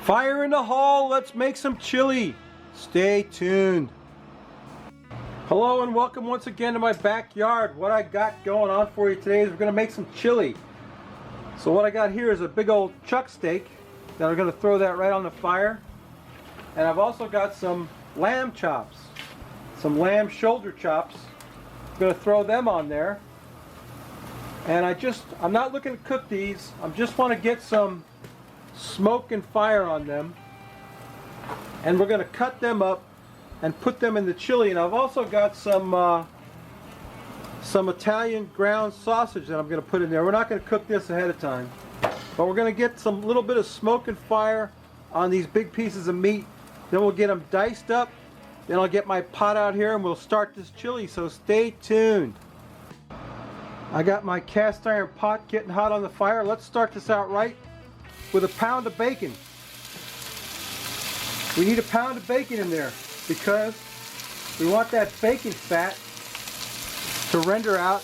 Fire in the hall, let's make some chili. Stay tuned. Hello and welcome once again to my backyard. What I got going on for you today is we're going to make some chili. So what I got here is a big old chuck steak. Then I'm going to throw that right on the fire. And I've also got some lamb chops. Some lamb shoulder chops. I'm going to throw them on there. And I'm not looking to cook these. I just want to get some smoke and fire on them. And we're going to cut them up and put them in the chili. And I've also got some Italian ground sausage that I'm going to put in there. We're not going to cook this ahead of time, but we're going to get some little bit of smoke and fire on these big pieces of meat. Then we'll get them diced up. Then I'll get my pot out here and we'll start this chili, so stay tuned. I got my cast iron pot getting hot on the fire. Let's start this out right with a pound of bacon. We need a pound of bacon in there because we want that bacon fat to render out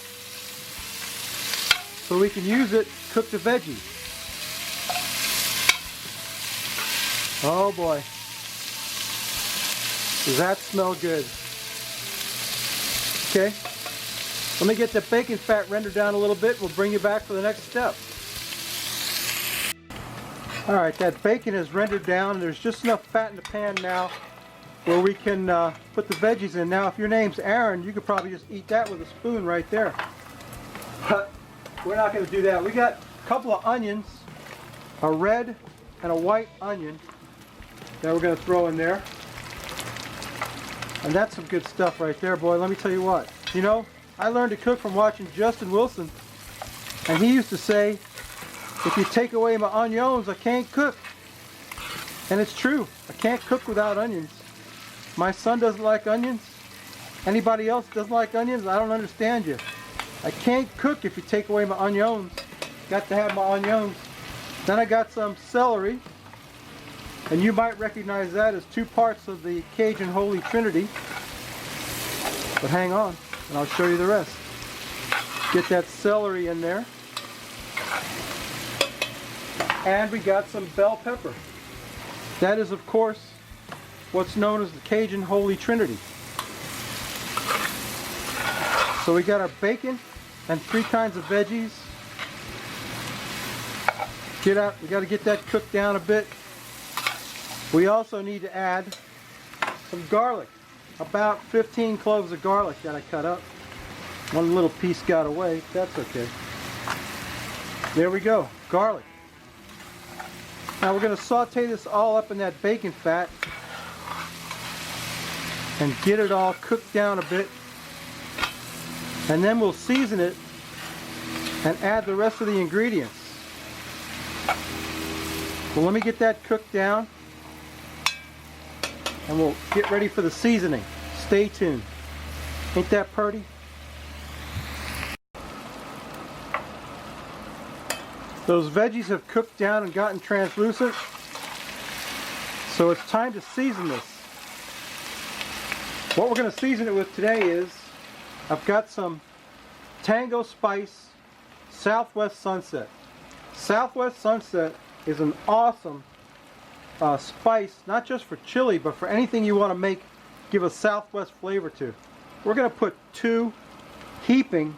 so we can use it to cook the veggies. Oh boy, does that smell good. Okay, let me get the bacon fat rendered down a little bit. We'll bring you back for the next step. Alright, that bacon is rendered down. There's just enough fat in the pan now where we can put the veggies in. Now if your name's Aaron, you could probably just eat that with a spoon right there. But we're not going to do that. We got a couple of onions, a red and a white onion that we're going to throw in there. And that's some good stuff right there, boy. Let me tell you what. You know, I learned to cook from watching Justin Wilson, and he used to say, if you take away my onions, I can't cook. And it's true. I can't cook without onions. My son doesn't like onions. Anybody else doesn't like onions? I don't understand you. I can't cook if you take away my onions. Got to have my onions. Then I got some celery. And you might recognize that as two parts of the Cajun Holy Trinity. But hang on, and I'll show you the rest. Get that celery in there. And we got some bell pepper. That is, of course, what's known as the Cajun Holy Trinity. So we got our bacon and 3 kinds of veggies. We got to get that cooked down a bit. We also need to add some garlic. About 15 cloves of garlic that I cut up. One little piece got away. That's okay. There we go. Garlic. Now we're going to saute this all up in that bacon fat and get it all cooked down a bit, and then we'll season it and add the rest of the ingredients. Well, let me get that cooked down and we'll get ready for the seasoning. Stay tuned. Ain't that pretty? Those veggies have cooked down and gotten translucent, so it's time to season this. What we're going to season it with today is, I've got some Tango Spice Southwest Sunset. Southwest Sunset is an awesome spice, not just for chili, but for anything you want to give a Southwest flavor to. We're going to put 2 heaping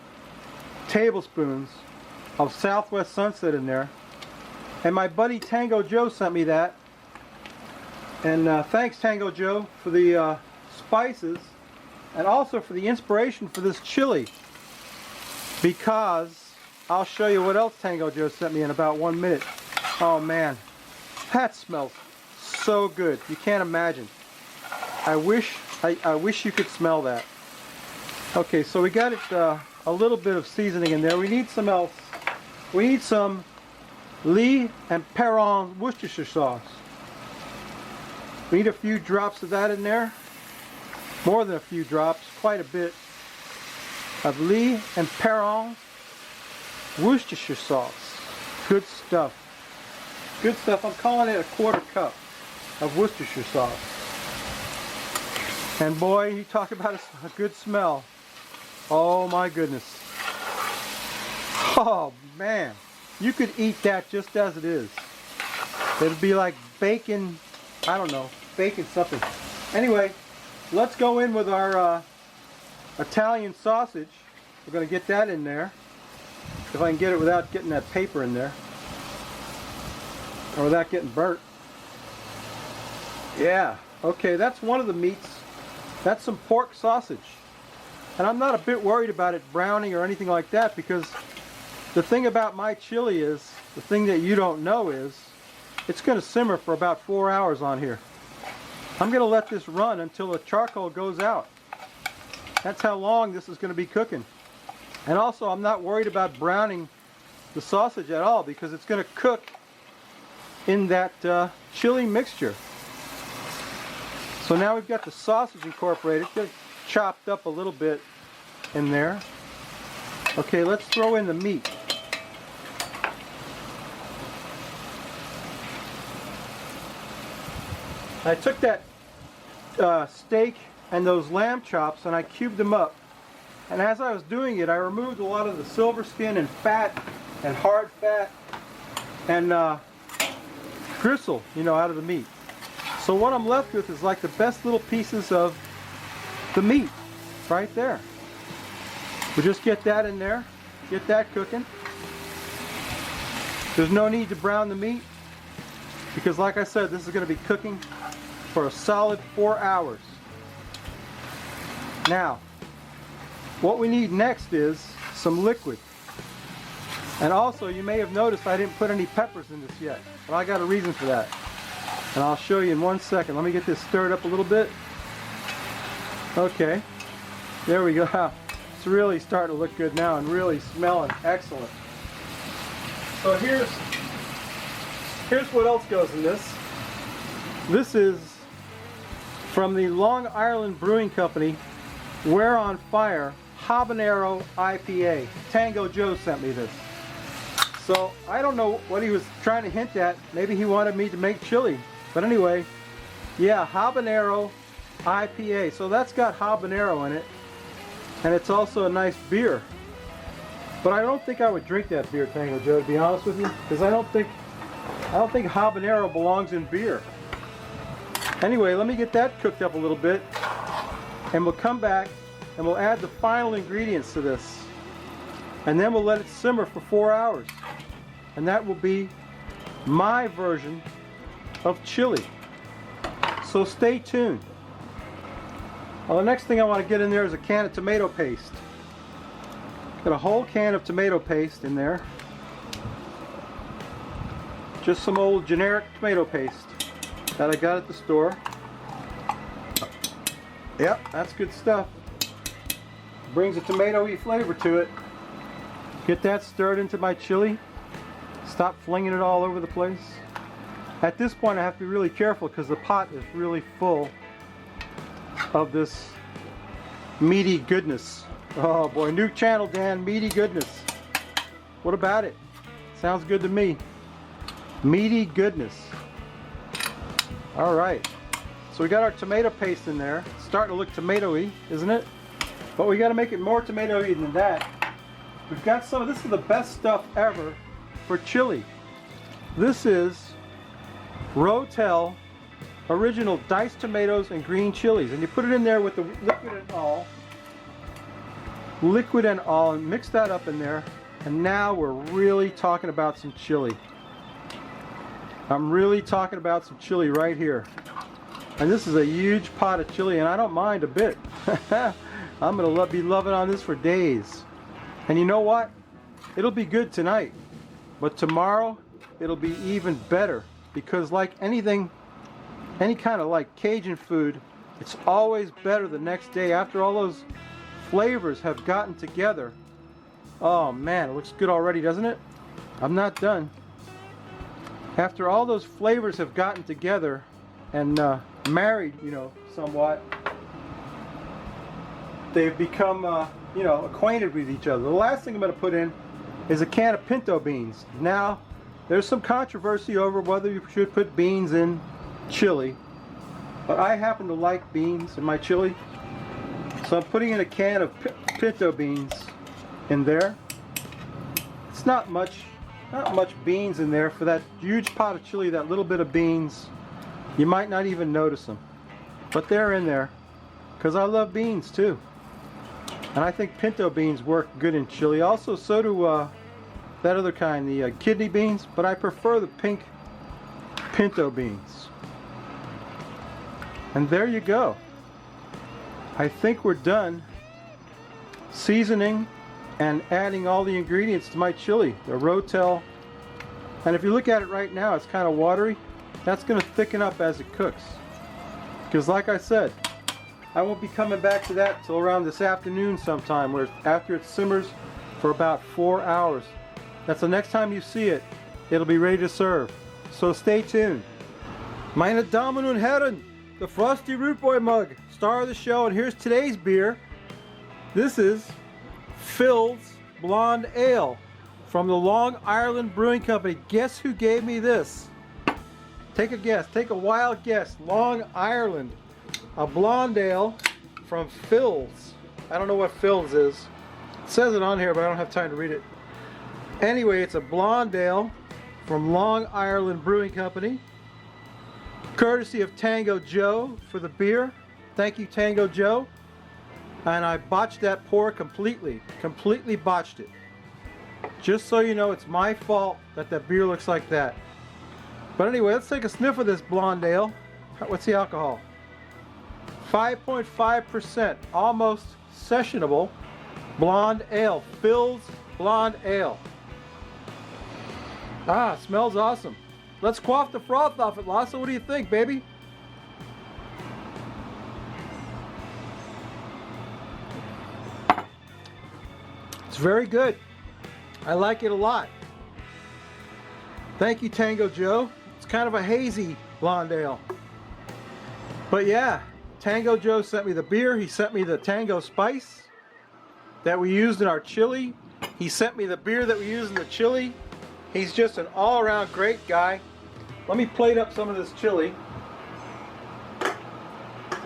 tablespoons of Southwest Sunset in there, and my buddy Tango Joe sent me that, and thanks Tango Joe for the spices and also for the inspiration for this chili, because I'll show you what else Tango Joe sent me in about 1 minute. Oh man, that smells so good, you can't imagine. I wish you could smell that. Okay, so we got it a little bit of seasoning in there. We need some else. We need some Lee and Perron Worcestershire sauce. We need a few drops of that in there. More than a few drops, quite a bit of Lee and Perron Worcestershire sauce. Good stuff. Good stuff. I'm calling it a 1/4 cup of Worcestershire sauce. And boy, you talk about a good smell. Oh my goodness. Oh man, you could eat that just as it is. It'd be like bacon, I don't know, bacon something. Anyway, let's go in with our Italian sausage. We're going to get that in there. If I can get it without getting that paper in there. Or without getting burnt. Yeah, okay, that's one of the meats. That's some pork sausage. And I'm not a bit worried about it browning or anything like that, because the thing about my chili is, the thing that you don't know is, it's going to simmer for about 4 hours on here. I'm going to let this run until the charcoal goes out. That's how long this is going to be cooking. And also, I'm not worried about browning the sausage at all, because it's going to cook in that chili mixture. So now we've got the sausage incorporated, just chopped up a little bit in there. Okay, let's throw in the meat. I took that steak and those lamb chops and I cubed them up. And as I was doing it, I removed a lot of the silver skin and fat and hard fat and gristle, you know, out of the meat. So what I'm left with is like the best little pieces of the meat right there. We just get that in there, get that cooking. There's no need to brown the meat because, like I said, this is going to be cooking for a solid 4 hours. Now, what we need next is some liquid. And also, you may have noticed I didn't put any peppers in this yet, but I got a reason for that. And I'll show you in 1 second. Let me get this stirred up a little bit. Okay, there we go. It's really starting to look good now and really smelling excellent. So here's what else goes in this. This is from the Long Island Brewing Company, We're on Fire Habanero IPA. Tango Joe sent me this. So I don't know what he was trying to hint at. Maybe he wanted me to make chili. But anyway, yeah, habanero IPA. So that's got habanero in it. And it's also a nice beer. But I don't think I would drink that beer, Tango Joe, to be honest with you. Because I don't think habanero belongs in beer. Anyway, let me get that cooked up a little bit. And we'll come back and we'll add the final ingredients to this. And then we'll let it simmer for 4 hours. And that will be my version of chili. So stay tuned. Well, the next thing I want to get in there is a can of tomato paste. Got a whole can of tomato paste in there. Just some old generic tomato paste that I got at the store. Yep, that's good stuff. Brings a tomatoey flavor to it. Get that stirred into my chili. Stop flinging it all over the place. At this point I have to be really careful because the pot is really full of this meaty goodness. Oh boy, new channel, Dan, meaty goodness. What about it? Sounds good to me. Meaty goodness. All right, so we got our tomato paste in there. It's starting to look tomatoey, isn't it? But we got to make it more tomatoey than that. We've got some of this is the best stuff ever for chili. This is Ro-Tel original diced tomatoes and green chilies, and you put it in there with the liquid and all, and mix that up in there. And now we're really talking about some chili. I'm really talking about some chili right here. And this is a huge pot of chili, and I don't mind a bit. I'm gonna be loving on this for days. And you know what? It'll be good tonight, but tomorrow it'll be even better, because like anything, any kind of like Cajun food, it's always better the next day after all those flavors have gotten together. Oh man, it looks good already, doesn't it? I'm not done. After all those flavors have gotten together and married, you know, somewhat, they've become, you know, acquainted with each other. The last thing I'm going to put in is a can of pinto beans. Now, there's some controversy over whether you should put beans in chili, but I happen to like beans in my chili, so I'm putting in a can of pinto beans in there. It's not much, not much beans in there. For that huge pot of chili, that little bit of beans, you might not even notice them. But they're in there, because I love beans too. And I think pinto beans work good in chili. Also, so do that other kind, the kidney beans, but I prefer the pink pinto beans. And there you go. I think we're done seasoning and adding all the ingredients to my chili, the Ro-Tel. And if you look at it right now, it's kind of watery. That's going to thicken up as it cooks. Because like I said, I won't be coming back to that till around this afternoon sometime, where after it simmers for about 4 hours. That's the next time you see it, it'll be ready to serve. So stay tuned. Meine Damen und Herren, the Frosty Root Boy mug, star of the show, and here's today's beer. This is Phil's Blonde Ale from the Long Island Brewing Company. Guess who gave me this? Take a guess, take a wild guess. Long Island, a blonde ale from Phil's. I don't know what Phil's is. It says it on here, but I don't have time to read it. Anyway, it's a blonde ale from Long Island Brewing Company, courtesy of Tango Joe for the beer. Thank you, Tango Joe. And I botched that pour completely botched it. Just so you know, it's my fault that that beer looks like that. But anyway, let's take a sniff of this blonde ale. What's the alcohol? 5.5%, almost sessionable blonde ale. Phil's Blonde Ale. Ah, smells awesome. Let's quaff the froth off it, Lasso. What do you think, baby? It's very good. I like it a lot. Thank you, Tango Joe. It's kind of a hazy blonde ale. But yeah, Tango Joe sent me the beer. He sent me the Tango spice that we used in our chili. He sent me the beer that we used in the chili. He's just an all-around great guy. Let me plate up some of this chili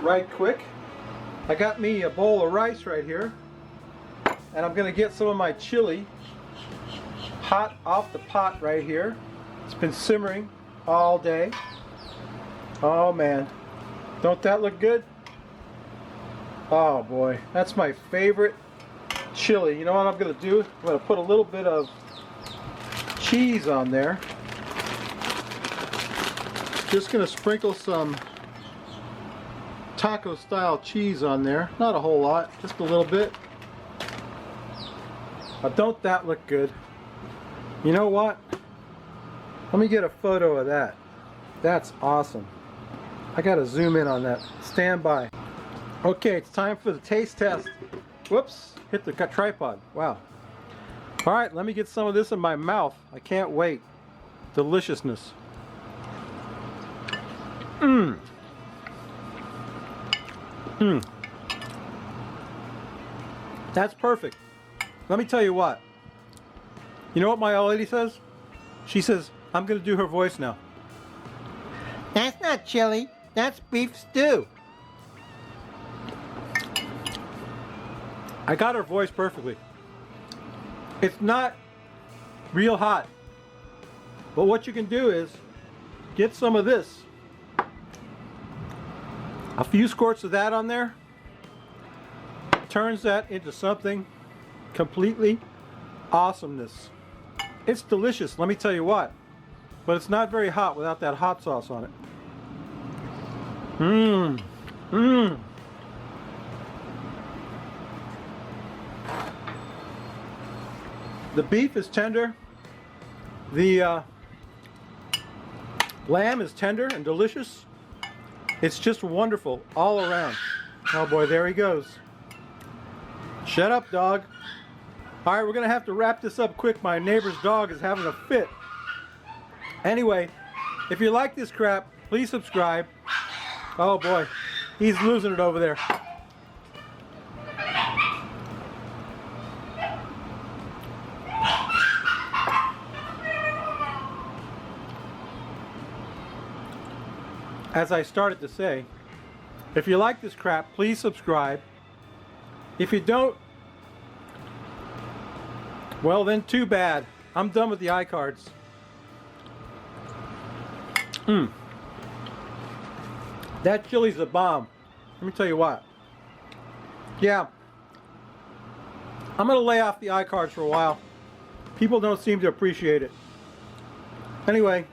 right quick. I got me a bowl of rice right here, and I'm gonna get some of my chili hot off the pot right here. It's been simmering all day. Oh man, don't that look good? Oh boy, that's my favorite chili. You know what I'm gonna do? I'm gonna put a little bit of cheese on there. Just gonna sprinkle some taco style cheese on there. Not a whole lot, just a little bit. Now don't that look good? You know what? Let me get a photo of that. That's awesome. I gotta zoom in on that. Stand by. Okay, it's time for the taste test. Whoops, hit the tripod. Wow. All right, let me get some of this in my mouth. I can't wait. Deliciousness. Mmm. Mmm. That's perfect. Let me tell you what. You know what my old lady says? She says, I'm going to do her voice now. That's not chili, that's beef stew. I got her voice perfectly. It's not real hot. But what you can do is get some of this. A few squirts of that on there turns that into something completely awesomeness. It's delicious, let me tell you what. But it's not very hot without that hot sauce on it. Mmm. Mmm. The beef is tender. The lamb is tender and delicious. It's just wonderful all around. Oh boy, there he goes. Shut up, dog. All right, we're gonna have to wrap this up quick. My neighbor's dog is having a fit. Anyway, if you like this crap, please subscribe. Oh boy, he's losing it over there. As I started to say, if you like this crap, please subscribe. If you don't, well then too bad. I'm done with the iCards. That chili's a bomb. Let me tell you what. Yeah. I'm going to lay off the iCards for a while. People don't seem to appreciate it. Anyway,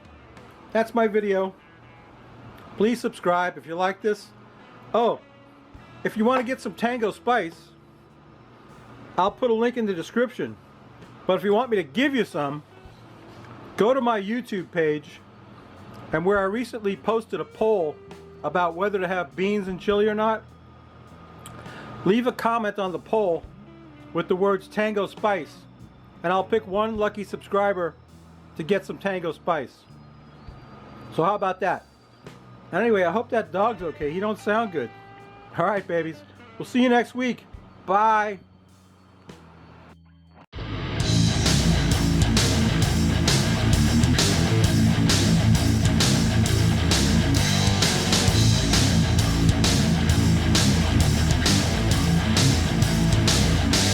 that's my video. Please subscribe if you like this. Oh, if you want to get some Tango spice, I'll put a link in the description. But if you want me to give you some, go to my YouTube page, and where I recently posted a poll about whether to have beans and chili or not, leave a comment on the poll with the words Tango spice, and I'll pick one lucky subscriber to get some Tango spice. So how about that? Anyway, I hope that dog's okay. He don't sound good. All right, babies. We'll see you next week. Bye.